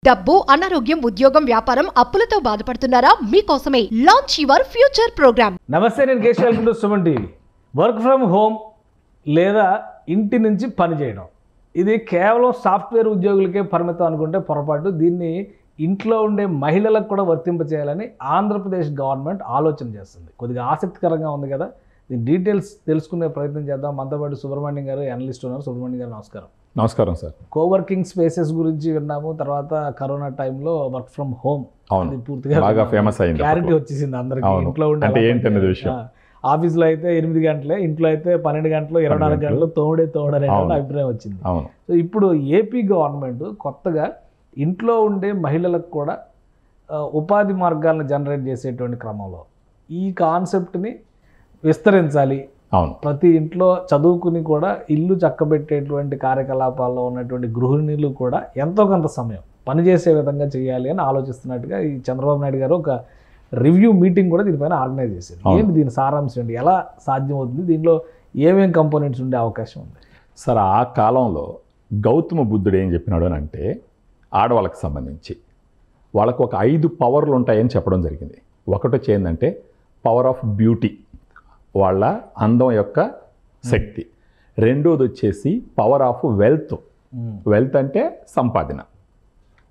డబ్బు, అనారోగ్యం, ఉద్యోగం, వ్యాపారం, అప్పులతో బాధపడుతున్నారా? మీకోసమే లాంచ్ యువర్ ఫ్యూచర్ ప్రోగ్రామ్. నమస్తే, నేను Keshav. Welcome to Suman TV. Work from home లేదా ఇంటి నుంచి పనిచేయడం, ఇది కేవలం సాఫ్ట్వేర్ ఉద్యోగులకే పరిమితం అనుకుంటే పొరపాటు. దీన్ని ఇంట్లో ఉండే మహిళలకు కూడా వర్తింపచేయాలని ఆంధ్రప్రదేశ్ గవర్నమెంట్ ఆలోచన చేస్తుంది. కొద్దిగా ఆసక్తికరంగా ఉంది కదా. దీని డీటెయిల్స్ తెలుసుకునే ప్రయత్నం చేద్దాం. మనతో పాటు సుబ్రహ్మణ్యం గారు, అనలిస్ట్ ఉన్నారు. సుబ్రహ్మణ్యం గారు నమస్కారం. నమస్కారం సార్. కోవర్కింగ్ స్పేసెస్ గురించి విన్నాము. తర్వాత కరోనా టైంలో వర్క్ ఫ్రమ్ హోమ్ పూర్తిగా బాగా ఫేమస్ అయింది. క్లారిటీ వచ్చేసింది అందరికీ. ఇంట్లో ఉండే ఏంటనేది విషయం. ఆఫీస్లో అయితే 8 గంటలే, ఇంట్లో అయితే 12 గంటలు, 24 గంటలు తోడనే అభిప్రాయం వచ్చింది. సో ఇప్పుడు ఏపీ గవర్నమెంట్ కొత్తగా ఇంట్లో ఉండే మహిళలకు కూడా ఉపాధి మార్గాలను జనరేట్ చేసేటువంటి క్రమంలో ఈ కాన్సెప్ట్ని విస్తరించాలి. అవును, ప్రతి ఇంట్లో చదువుకుని కూడా ఇల్లు చక్కబెట్టేటువంటి కార్యకలాపాల్లో ఉన్నటువంటి గృహిణులు కూడా ఎంతో కొంత సమయం పనిచేసే విధంగా చేయాలి అని ఆలోచిస్తున్నట్టుగా ఈ చంద్రబాబు నాయుడు గారు ఒక రివ్యూ మీటింగ్ కూడా దీనిపైన ఆర్గనైజ్ చేశారు. ఏంటి దీని సారాంశం ఏంటి, ఎలా సాధ్యమవుతుంది, దీనిలో ఏమేం కంపోనెంట్స్ ఉండే అవకాశం ఉంది? సార్, ఆ కాలంలో గౌతమ బుద్ధుడు ఏం చెప్పినాడు అని అంటే, ఆడవాళ్ళకి సంబంధించి వాళ్ళకు ఒక 5 పవర్లు ఉంటాయని చెప్పడం జరిగింది. ఒకటి వచ్చి ఏంటంటే పవర్ ఆఫ్ బ్యూటీ, వాళ్ళ అందం యొక్క శక్తి. రెండోది వచ్చేసి పవర్ ఆఫ్ వెల్త్, వెల్త్ అంటే సంపాదన,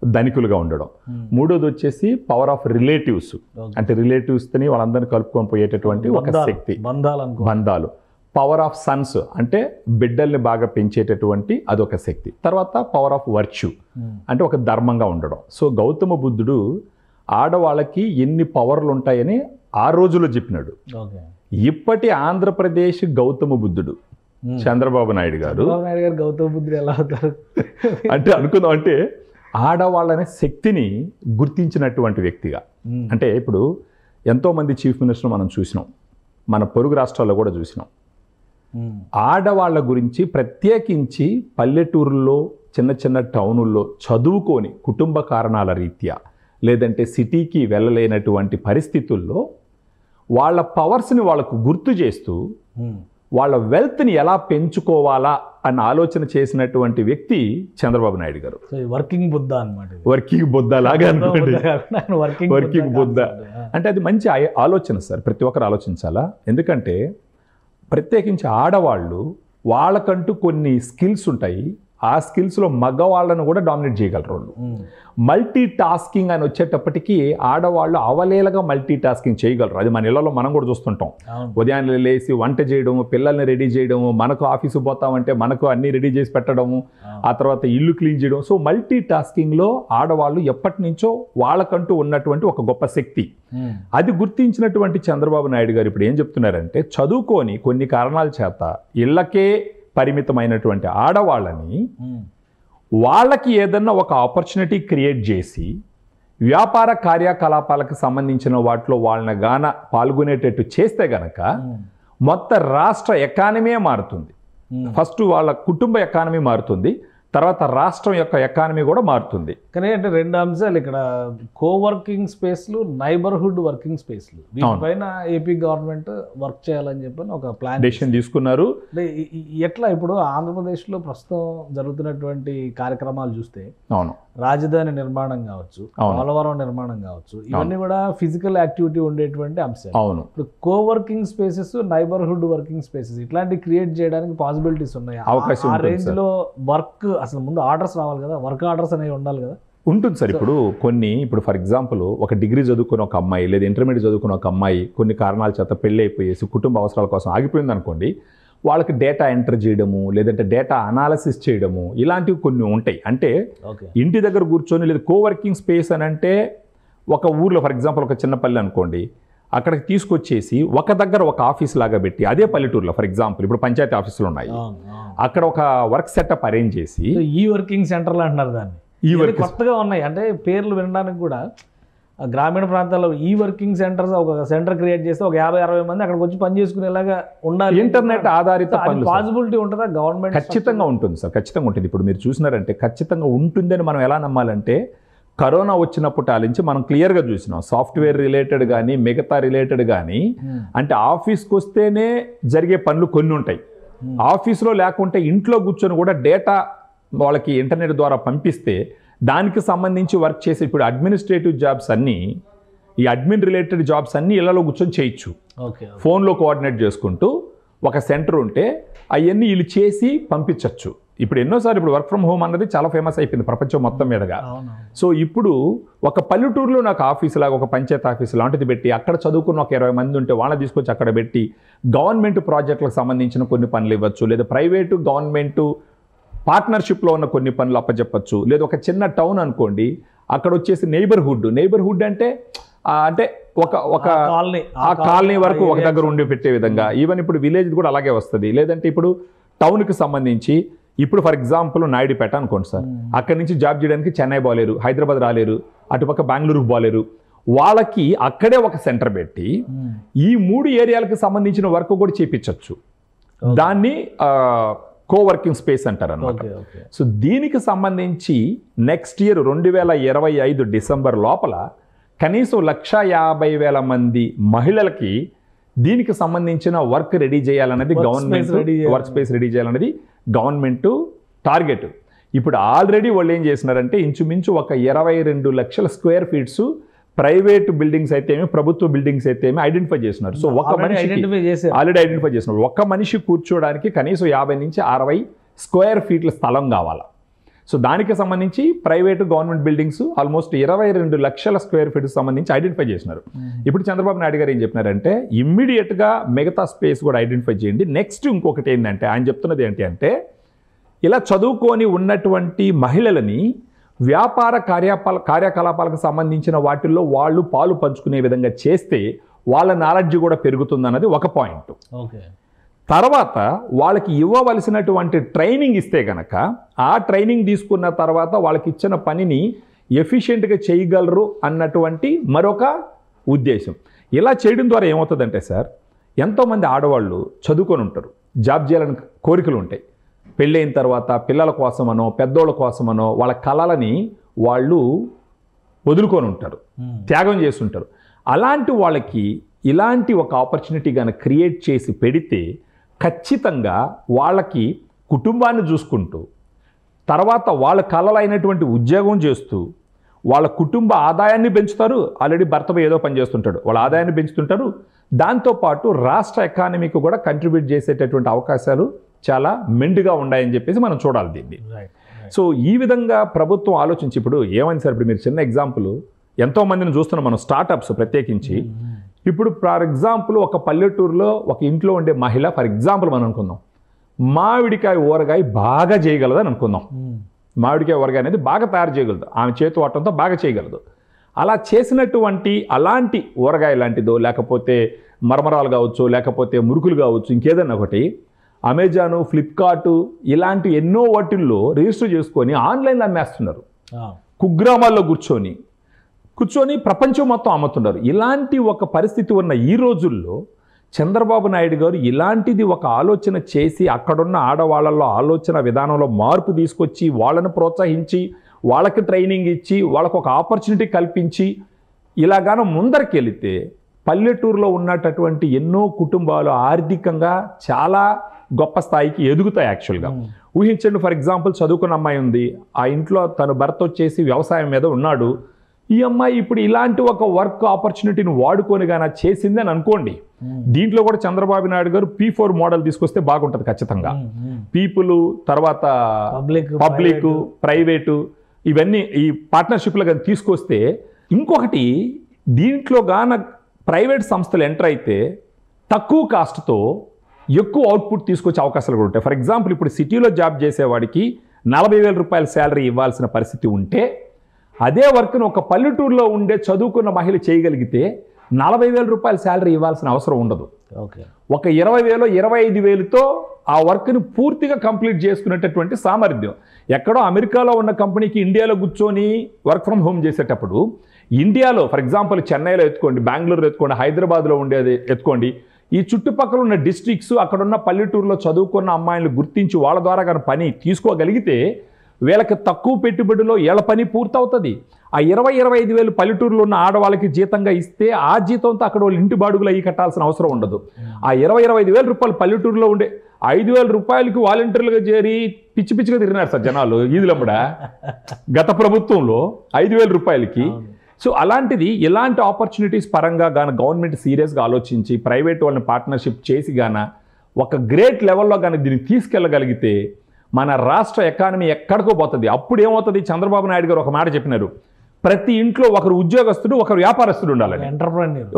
ధనికులుగా ఉండడం. మూడోది వచ్చేసి పవర్ ఆఫ్ రిలేటివ్స్, అంటే రిలేటివ్స్ని వాళ్ళందరినీ కలుపుకొని పోయేటటువంటి ఒక శక్తి, బంధాలు. పవర్ ఆఫ్ సన్స్ అంటే బిడ్డల్ని బాగా పెంచేటటువంటి అదొక శక్తి. తర్వాత పవర్ ఆఫ్ వర్చ్యూ అంటే ఒక ధర్మంగా ఉండడం. సో గౌతమ బుద్ధుడు ఆడవాళ్ళకి ఎన్ని పవర్లు ఉంటాయని ఆ రోజుల్లో చెప్పినాడు. ఇప్పటి ఆంధ్రప్రదేశ్ గౌతమ బుద్ధుడు చంద్రబాబు నాయుడు గారు గౌతమ బుద్ధుడు ఎలా అవుతారు అంటే అనుకుందాం, అంటే ఆడవాళ్ళనే శక్తిని గుర్తించినటువంటి వ్యక్తిగా. అంటే ఇప్పుడు ఎంతోమంది చీఫ్ మినిస్టర్ మనం చూసినాం, మన పొరుగు రాష్ట్రాల్లో కూడా చూసినాం. ఆడవాళ్ళ గురించి ప్రత్యేకించి పల్లెటూరుల్లో, చిన్న చిన్న టౌనుల్లో చదువుకొని కుటుంబ కారణాల రీత్యా లేదంటే సిటీకి వెళ్ళలేనటువంటి పరిస్థితుల్లో వాళ్ళ పవర్స్ని వాళ్ళకు గుర్తు చేస్తూ వాళ్ళ వెల్త్ని ఎలా పెంచుకోవాలా అన్న ఆలోచన చేసినటువంటి వ్యక్తి చంద్రబాబు నాయుడు గారు. వర్కింగ్ బుద్ధ అనమాట. వర్కింగ్ బుద్ధ లాగా అనుకోండి. వర్కింగ్ బుద్ధ అంటే అది మంచి ఆలోచన సార్, ప్రతి ఒక్కరు ఆలోచించాలా. ఎందుకంటే ప్రత్యేకించి ఆడవాళ్ళు వాళ్ళకంటూ కొన్ని స్కిల్స్ ఉంటాయి. ఆ స్కిల్స్లో మగవాళ్ళను కూడా డామినేట్ చేయగలరు వాళ్ళు. మల్టీ టాస్కింగ్ అని వచ్చేటప్పటికీ ఆడవాళ్ళు అవలేలగా మల్టీ టాస్కింగ్ చేయగలరు. అది మన ఇళ్లలో మనం కూడా చూస్తుంటాం. ఉదయాన్నే లేసి వంట చేయడము, పిల్లల్ని రెడీ చేయడము, మనకు ఆఫీసు పోతామంటే మనకు అన్నీ రెడీ చేసి పెట్టడము, ఆ తర్వాత ఇల్లు క్లీన్ చేయడం. సో మల్టీ టాస్కింగ్లో ఆడవాళ్ళు ఎప్పటి నుంచో వాళ్ళకంటూ ఉన్నటువంటి ఒక గొప్ప శక్తి. అది గుర్తించినటువంటి చంద్రబాబు నాయుడు గారు ఇప్పుడు ఏం చెప్తున్నారంటే, చదువుకొని కొన్ని కారణాల చేత ఇళ్ళకే పరిమితమైనటువంటి ఆడవాళ్ళని వాళ్ళకి ఏదన్నా ఒక ఆపర్చునిటీ క్రియేట్ చేసి వ్యాపార కార్యకలాపాలకు సంబంధించిన వాటిలో వాళ్ళని గాన పాల్గొనేటట్టు చేస్తే గనక మొత్తం రాష్ట్ర ఎకానమీ మారుతుంది. ఫస్ట్ వాళ్ళ కుటుంబ ఎకానమీ మారుతుంది, తర్వాత రాష్ట్రం యొక్క ఎకానమీ కూడా మారుతుంది. కానీ అంటే 2 అంశాలు ఇక్కడ, కోవర్కింగ్ స్పేస్లు, నైబర్హుడ్ వర్కింగ్ స్పేస్లు, వీటిపైన ఏపీ గవర్నమెంట్ వర్క్ చేయాలని చెప్పి ఒక ప్లాన్ డెసిషన్ తీసుకున్నారు. ఎట్లా ఇప్పుడు ఆంధ్రప్రదేశ్లో ప్రస్తుతం జరుగుతున్నటువంటి కార్యక్రమాలు చూస్తే, అవును, రాజధాని నిర్మాణం కావచ్చు, పోలవరం నిర్మాణం కావచ్చు, ఇవన్నీ కూడా ఫిజికల్ యాక్టివిటీ ఉండేటువంటి అంశాలు. అవును, ఇప్పుడు coworking spaces, neighbourhood working spaces ఇట్లాంటివి క్రియేట్ చేయడానికి పాసిబిలిటీస్ ఉన్నాయి. అవకాశం ఆ రేంజ్ లో వర్క్ అసలు ముందు ఆర్డర్స్ రావాలి కదా, వర్క్ ఆర్డర్స్ అనేవి ఉండాలి కదా. ఉంటుంది సార్. ఇప్పుడు ఫర్ ఎగ్జాంపుల్ ఒక డిగ్రీ చదువుకున్న ఒక అమ్మాయి లేదా ఇంటర్మీడియట్ చదువుకున్న ఒక అమ్మాయి కొన్ని కారణాల చేత పెళ్ళి అయిపోయేసి కుటుంబ అవసరాల కోసం ఆగిపోయింది అనుకోండి, వాళ్ళకి డేటా ఎంటర్ చేయడము లేదంటే డేటా అనాలిసిస్ చేయడము ఇలాంటివి కొన్ని ఉంటాయి. అంటే ఇంటి దగ్గర కూర్చొని, లేదా కోవర్కింగ్ స్పేస్ అని అంటే ఒక ఊర్లో ఫర్ ఎగ్జాంపుల్ ఒక చిన్న పల్లె అనుకోండి, అక్కడికి తీసుకొచ్చేసి ఒక దగ్గర ఒక ఆఫీస్ లాగా పెట్టి, అదే పల్లెటూరులో ఫర్ ఎగ్జాంపుల్ ఇప్పుడు పంచాయతీ ఆఫీసులు ఉన్నాయి, అక్కడ ఒక వర్క్ సెటప్ అరేంజ్ చేసి ఈ వర్కింగ్ సెంటర్లు అంటున్నారు దాన్ని. ఈ కొత్తగా ఉన్నాయి అంటే పేర్లు వినడానికి కూడా. గ్రామీణ ప్రాంతాల్లో ఈ వర్కింగ్ సెంటర్స్, ఒక సెంటర్ క్రియేట్ చేస్తే ఒక 50-60 మంది అక్కడికి వచ్చి పని చేసుకునేలాగా ఉండాలి. ఇంటర్నెట్ ఆధారిత పాసిబిలిటీ ఉంటుందా గవర్నమెంట్? ఖచ్చితంగా ఉంటుంది సార్, ఖచ్చితంగా ఉంటుంది. ఇప్పుడు మీరు చూసినారంటే ఖచ్చితంగా ఉంటుందని మనం ఎలా నమ్మాలంటే, కరోనా వచ్చినప్పుడు ఆలించి మనం క్లియర్గా చూసినాం. సాఫ్ట్వేర్ రిలేటెడ్ కానీ మిగతా రిలేటెడ్ కానీ, అంటే ఆఫీస్కి వస్తేనే జరిగే పనులు కొన్ని ఉంటాయి. ఆఫీస్లో లేకుంటే ఇంట్లో కూర్చొని కూడా డేటా వాళ్ళకి ఇంటర్నెట్ ద్వారా పంపిస్తే దానికి సంబంధించి వర్క్ చేసి ఇప్పుడు అడ్మినిస్ట్రేటివ్ జాబ్స్ అన్నీ, ఈ అడ్మిన్ రిలేటెడ్ జాబ్స్ అన్నీ ఇళ్లలో కూర్చొని చేయొచ్చు. ఫోన్లో కోఆర్డినేట్ చేసుకుంటూ ఒక సెంటర్ ఉంటే అవన్నీ వీళ్ళు చేసి పంపించవచ్చు. ఇప్పుడు ఎన్నోసార్లు ఇప్పుడు వర్క్ ఫ్రమ్ హోమ్ అన్నది చాలా ఫేమస్ అయిపోయింది ప్రపంచం మొత్తం మీదగా. సో ఇప్పుడు ఒక పల్లెటూరులో నాకు ఆఫీసు లాగా ఒక పంచాయత్ ఆఫీసు లాంటిది పెట్టి అక్కడ చదువుకున్న ఒక 20 మంది ఉంటే వాళ్ళని తీసుకొచ్చి అక్కడ పెట్టి గవర్నమెంట్ ప్రాజెక్టులకు సంబంధించిన కొన్ని పనులు ఇవ్వచ్చు, లేదా ప్రైవేటు గవర్నమెంట్ పార్ట్నర్షిప్లో ఉన్న కొన్ని పనులు అప్పచెప్పచ్చు. లేదా ఒక చిన్న టౌన్ అనుకోండి, అక్కడ వచ్చేసి నైబర్హుడ్ అంటే ఒక కాలనీ వరకు ఒక దగ్గర ఉండి పెట్టే విధంగా. ఈవెన్ ఇప్పుడు విలేజ్ కూడా అలాగే వస్తుంది. లేదంటే ఇప్పుడు టౌన్కి సంబంధించి ఇప్పుడు ఫర్ ఎగ్జాంపుల్ నాయుడుపేట అనుకోండి సార్, అక్కడి నుంచి జాబ్ చేయడానికి చెన్నై పోలేరు, హైదరాబాద్ రాలేరు, అటుపక్క బెంగళూరుకు పోలేరు. వాళ్ళకి అక్కడే ఒక సెంటర్ పెట్టి ఈ 3 ఏరియాలకు సంబంధించిన వర్క్ కూడా చేయించవచ్చు. దాన్ని కోవర్కింగ్ స్పేస్ అంటారు అన్నమాట. సో దీనికి సంబంధించి నెక్స్ట్ ఇయర్ 2025 డిసెంబర్ లోపల కనీసం 150,000 మంది మహిళలకి దీనికి సంబంధించిన వర్క్ రెడీ చేయాలన్నది గవర్నమెంట్, వర్క్ స్పేస్ రెడీ చేయాలన్నది గవర్నమెంట్ టార్గెట్. ఇప్పుడు ఆల్రెడీ వాళ్ళు ఏం చేసినారంటే ఇంచుమించు ఒక 22 లక్షల స్క్వేర్ ఫీట్స్ ప్రైవేట్ బిల్డింగ్స్ అయితేమి ప్రభుత్వ బిల్డింగ్స్ అయితేమి ఐడెంటిఫై చేస్తున్నారు. సో ఒక మనిషి ఆల్రెడీ ఐడెంటిఫై చేస్తున్నారు. ఒక మనిషి కూర్చోడానికి కనీసం 50 నుంచి 60 స్క్వేర్ ఫీట్ల స్థలం కావాలి. సో దానికి సంబంధించి ప్రైవేటు గవర్నమెంట్ బిల్డింగ్స్ ఆల్మోస్ట్ 22 లక్షల స్క్వేర్ ఫీట్కి సంబంధించి ఐడెంటిఫై చేసినారు. ఇప్పుడు చంద్రబాబు నాయుడు గారు ఏం చెప్పినారంటే ఇమ్మీడియట్గా మిగతా స్పేస్ కూడా ఐడెంటిఫై చేయండి. నెక్స్ట్ ఇంకొకటి ఏంటంటే ఆయన చెప్తున్నది ఏంటి అంటే ఇలా చదువుకొని ఉన్నటువంటి మహిళలని వ్యాపార కార్యకలాపాలకు సంబంధించిన వాటిల్లో వాళ్ళు పాలు పంచుకునే విధంగా చేస్తే వాళ్ళ నాలెడ్జ్ కూడా పెరుగుతుందన్నది ఒక పాయింట్. తర్వాత వాళ్ళకి ఇవ్వవలసినటువంటి ట్రైనింగ్ ఇస్తే గనక ఆ ట్రైనింగ్ తీసుకున్న తర్వాత వాళ్ళకి ఇచ్చిన పనిని ఎఫిషియెంట్గా చేయగలరు అన్నటువంటి మరొక ఉద్దేశం. ఇలా చేయడం ద్వారా ఏమవుతుందంటే సార్, ఎంతోమంది ఆడవాళ్ళు చదువుకొని ఉంటారు, జాబ్ చేయాలని కోరికలు ఉంటాయి. పెళ్ళైన తర్వాత పిల్లల కోసమనో పెద్దోళ్ళ కోసమనో వాళ్ళ కళలని వాళ్ళు వదులుకొని ఉంటారు, త్యాగం చేస్తుంటారు. అలాంటి వాళ్ళకి ఇలాంటి ఒక ఆపర్చునిటీ కనుక క్రియేట్ చేసి పెడితే ఖచ్చితంగా వాళ్ళకి కుటుంబాన్ని చూసుకుంటూ తర్వాత వాళ్ళ కళలైనటువంటి ఉద్యోగం చేస్తూ వాళ్ళ కుటుంబ ఆదాయాన్ని పెంచుతారు. ఆల్రెడీ భర్త ఏదో పని చేస్తుంటాడు, వాళ్ళ ఆదాయాన్ని పెంచుతుంటారు. దాంతోపాటు రాష్ట్ర ఎకానమీకి కూడా కంట్రిబ్యూట్ చేసేటటువంటి అవకాశాలు చాలా మెండుగా ఉన్నాయని చెప్పేసి మనం చూడాలి దీన్ని. సో ఈ విధంగా ప్రభుత్వం ఆలోచించి ఇప్పుడు ఏమైంది సార్, ఇప్పుడు మీరు చిన్న ఎగ్జాంపుల్ ఎంతోమందిని చూస్తున్నాం మనం, స్టార్టప్స్ ప్రత్యేకించి. ఇప్పుడు ఫర్ ఎగ్జాంపుల్ ఒక పల్లెటూరులో ఒక ఇంట్లో ఉండే మహిళ ఫర్ ఎగ్జాంపుల్ మనం అనుకుందాం మామిడికాయ ఊరగాయ బాగా చేయగలదని అనుకుందాం. మామిడికాయ ఊరగాయ అనేది బాగా తయారు చేయగలదు, ఆమె చేతి వాటంతో బాగా చేయగలదు. అలా చేసినటువంటి అలాంటి ఊరగాయ లాంటిదో లేకపోతే మరమరాలు కావచ్చు, లేకపోతే మురుకులు కావచ్చు, ఇంకేదన్నా ఒకటి అమెజాను, ఫ్లిప్కార్టు ఇలాంటి ఎన్నో వాటిల్లో రిజిస్టర్ చేసుకొని ఆన్లైన్లో అమ్మేస్తున్నారు. కుగ్రామాల్లో కూర్చొని ప్రపంచం మొత్తం అమ్ముతున్నారు. ఇలాంటి ఒక పరిస్థితి ఉన్న ఈ రోజుల్లో చంద్రబాబు నాయుడు గారు ఇలాంటిది ఒక ఆలోచన చేసి అక్కడున్న ఆడవాళ్ళల్లో ఆలోచన విధానంలో మార్పు తీసుకొచ్చి వాళ్ళను ప్రోత్సహించి వాళ్ళకి ట్రైనింగ్ ఇచ్చి వాళ్ళకు ఒక ఆపర్చునిటీ కల్పించి ఇలాగానో ముందరికి వెళితే పల్లెటూరులో ఉన్నటువంటి ఎన్నో కుటుంబాలు ఆర్థికంగా చాలా గొప్ప స్థాయికి ఎదుగుతాయి. యాక్చువల్గా ఊహించండి, ఫర్ ఎగ్జాంపుల్ చదువుకున్న అమ్మాయి ఉంది, ఆ ఇంట్లో తన భర్త వచ్చేసి వ్యవసాయం మీద ఉన్నాడు. ఈ అమ్మాయి ఇప్పుడు ఇలాంటి ఒక వర్క్ ఆపర్చునిటీని వాడుకొని గానా చేసింది అని అనుకోండి. దీంట్లో కూడా చంద్రబాబు నాయుడు గారు P4 మోడల్ తీసుకొస్తే బాగుంటుంది ఖచ్చితంగా. పీపుల్, తర్వాత పబ్లిక్, ప్రైవేటు ఇవన్నీ ఈ పార్ట్నర్షిప్లో కానీ తీసుకొస్తే, ఇంకొకటి దీంట్లో గాన ప్రైవేట్ సంస్థలు ఎంటర్ అయితే తక్కువ కాస్ట్తో ఎక్కువ అవుట్పుట్ తీసుకొచ్చే అవకాశాలు కూడా ఉంటాయి. ఫర్ ఎగ్జాంపుల్ ఇప్పుడు సిటీలో జాబ్ చేసేవాడికి 40,000 రూపాయల శాలరీ ఇవ్వాల్సిన పరిస్థితి ఉంటే అదే వర్క్ను ఒక పల్లెటూరులో ఉండే చదువుకున్న మహిళ చేయగలిగితే 40,000 రూపాయల శాలరీ ఇవ్వాల్సిన అవసరం ఉండదు. ఒక 20,000, 25,000తో ఆ వర్క్ని పూర్తిగా కంప్లీట్ చేసుకునేటటువంటి సామర్థ్యం. ఎక్కడో అమెరికాలో ఉన్న కంపెనీకి ఇండియాలో కూర్చొని వర్క్ ఫ్రమ్ హోమ్ చేసేటప్పుడు ఇండియాలో ఫర్ ఎగ్జాంపుల్ చెన్నైలో ఎత్తుకోండి, బెంగళూరులో ఎత్తుకోండి, హైదరాబాద్లో ఉండేది ఎత్తుకోండి, ఈ చుట్టుపక్కల ఉన్న డిస్ట్రిక్ట్స్ అక్కడున్న పల్లెటూరులో చదువుకున్న అమ్మాయిలను గుర్తించి వాళ్ళ ద్వారా కానీ పని తీసుకోగలిగితే వీళ్ళకి తక్కువ పెట్టుబడిలో ఏళ్ళ పని పూర్తవుతుంది. ఆ 20-25 వేలు పల్లెటూరులో ఉన్న ఆడవాళ్ళకి జీతంగా ఇస్తే ఆ జీతంతో అక్కడ వాళ్ళు ఇంటి బాడుగులు అయ్యి కట్టాల్సిన అవసరం ఉండదు. ఆ 20-25 వేల రూపాయలు పల్లెటూరులో ఉండే 5,000 రూపాయలకి వాలంటీర్లుగా చేరి పిచ్చి పిచ్చిగా తిరిగినారు సార్ జనాలు ఈదులమ్మడ గత ప్రభుత్వంలో 5,000 రూపాయలకి. సో అలాంటిది ఇలాంటి ఆపర్చునిటీస్ పరంగా గాన గవర్నమెంట్ సీరియస్గా ఆలోచించి ప్రైవేట్ వాళ్ళని పార్ట్నర్షిప్ చేసి గాన ఒక గ్రేట్ లెవెల్లో కానీ దీన్ని తీసుకెళ్ళగలిగితే మన రాష్ట్ర ఎకానమీ ఎక్కడికో పోతుంది. అప్పుడు ఏమవుతుంది, చంద్రబాబు నాయుడు గారు ఒక మాట చెప్పినారు, ప్రతి ఇంట్లో ఒకరు ఉద్యోగస్తుడు ఒకరు వ్యాపారస్తుడు ఉండాలని,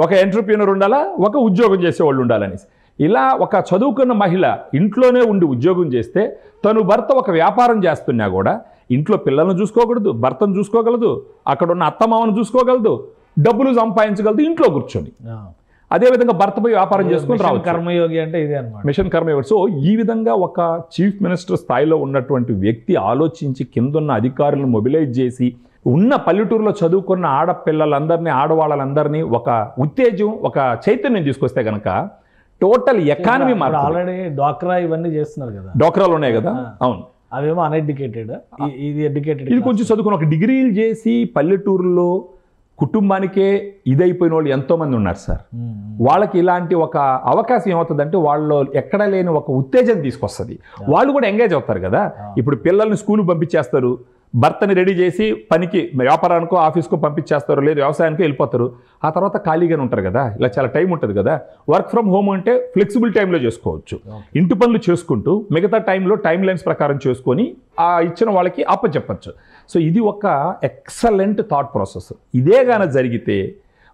ఒక ఎంటర్‌ప్రెన్యూర్ ఉండాలా, ఒక ఉద్యోగం చేసేవాళ్ళు ఉండాలని. ఇలా ఒక చదువుకున్న మహిళ ఇంట్లోనే ఉండి ఉద్యోగం చేస్తే తను భర్త ఒక వ్యాపారం చేస్తున్నా కూడా ఇంట్లో పిల్లలను చూసుకోగలదు, భర్తను చూసుకోగలదు, అక్కడ ఉన్న అత్తమామను చూసుకోగలదు, డబ్బులు సంపాదించగలదు ఇంట్లో కూర్చొని. అదేవిధంగా భర్తపై వ్యాపారం చేసుకుని రావచ్చు. కర్మయోగి అంటే ఇదే అన్నమాట, మిషన్ కర్మయోగి. సో ఈ విధంగా ఒక చీఫ్ మినిస్టర్ స్థాయిలో ఉన్నటువంటి వ్యక్తి ఆలోచించి కిందున్న అధికారులను మొబిలైజ్ చేసి ఉన్న పల్లెటూరులో చదువుకున్న ఆడపిల్లలందరినీ ఆడవాళ్ళందరినీ ఒక ఉత్తేజం ఒక చైతన్యం తీసుకొస్తే కనుక టోటల్ ఎకానమీ మారుతుంది. ఆల్రెడీ డ్వాక్రా ఇవన్నీ చేస్తున్నారు కదా, డ్వాక్రాలు ఉన్నాయి కదా, అవును, అవేమో అన్ఎడ్యుకేటెడ్, ఇది ఎడ్యుకేటెడ్. ఇది కొంచెం చదువుకుని ఒక డిగ్రీలు చేసి పల్లెటూరులో కుటుంబానికే ఇదైపోయిన వాళ్ళు ఎంతోమంది ఉన్నారు సార్. వాళ్ళకి ఇలాంటి ఒక అవకాశం ఏమవుతుందంటే వాళ్ళు ఎక్కడ లేని ఒక ఉత్తేజం తీసుకొస్తుంది, వాళ్ళు కూడా ఎంగేజ్ అవుతారు కదా. ఇప్పుడు పిల్లల్ని స్కూల్కి పంపించేస్తారు, భర్తని రెడీ చేసి పనికి వ్యాపారానికో ఆఫీస్కో పంపించేస్తారు, లేదు వ్యవసాయానికో వెళ్ళిపోతారు. ఆ తర్వాత ఖాళీగానే ఉంటారు కదా, ఇలా చాలా టైం ఉంటుంది కదా. వర్క్ ఫ్రమ్ హోమ్ అంటే ఫ్లెక్సిబుల్ టైంలో చేసుకోవచ్చు, ఇంటి పనులు చేసుకుంటూ మిగతా టైంలో టైం లైన్స్ ప్రకారం చేసుకొని ఆ ఇచ్చిన వాళ్ళకి అప్పచెప్పచ్చు. సో ఇది ఒక ఎక్సలెంట్ థాట్ ప్రాసెస్. ఇదే గాన జరిగితే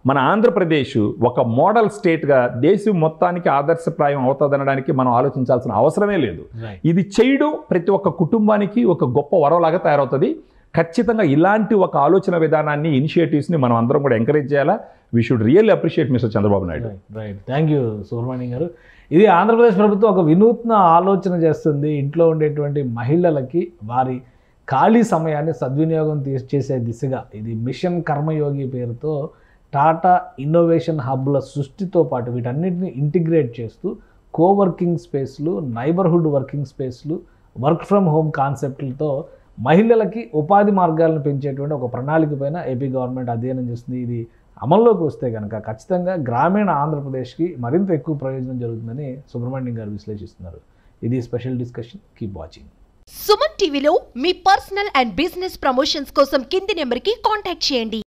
మన ఆంధ్రప్రదేశ్ ఒక మోడల్ స్టేట్గా దేశం మొత్తానికి ఆదర్శప్రాయం అవుతుందనడానికి మనం ఆలోచించాల్సిన అవసరమే లేదు. ఇది చేయడం ప్రతి ఒక్క కుటుంబానికి ఒక గొప్ప వరంలాగా తయారవుతుంది. ఖచ్చితంగా ఇలాంటి ఒక ఆలోచన విధానాన్ని, ఇనిషియేటివ్స్ని మనం అందరం కూడా ఎంకరేజ్ చేయాలా. We should really appreciate mister Chandrababu Naidu. Right, thank you Subrahmanyam గారు. ఇది ఆంధ్రప్రదేశ్ ప్రభుత్వం ఒక వినూత్న ఆలోచన చేస్తుంది. ఇంట్లో ఉండేటువంటి మహిళలకి వారి ఖాళీ సమయాన్ని సద్వినియోగం చేసే దిశగా ఇది మిషన్ కర్మయోగి పేరుతో టాటా ఇన్నోవేషన్ హబ్ల సృష్టితో పాటు వీటన్నిటిని ఇంటిగ్రేట్ చేస్తూ కోవర్కింగ్ స్పేస్లు, నైబర్హుడ్ వర్కింగ్ స్పేస్లు, వర్క్ ఫ్రమ్ హోమ్ కాన్సెప్ట్లతో మహిళలకి ఉపాధి మార్గాలను పెంచేటువంటి ఒక ప్రణాళిక పైన ఏపీ గవర్నమెంట్ అధ్యయనం చేస్తుంది. ఇది అమల్లోకి వస్తే కనుక ఖచ్చితంగా గ్రామీణ ఆంధ్రప్రదేశ్కి మరింత ఎక్కువ ప్రయోజనం జరుగుతుందని సుబ్రహ్మణ్యం గారు విశ్లేషిస్తున్నారు. ఇది special discussion. Keep watching. Suman టీవీలో మీ పర్సనల్ అండ్ బిజినెస్ ప్రమోషన్స్ కోసం కింది నెంబర్కి కాంటాక్ట్ చేయండి.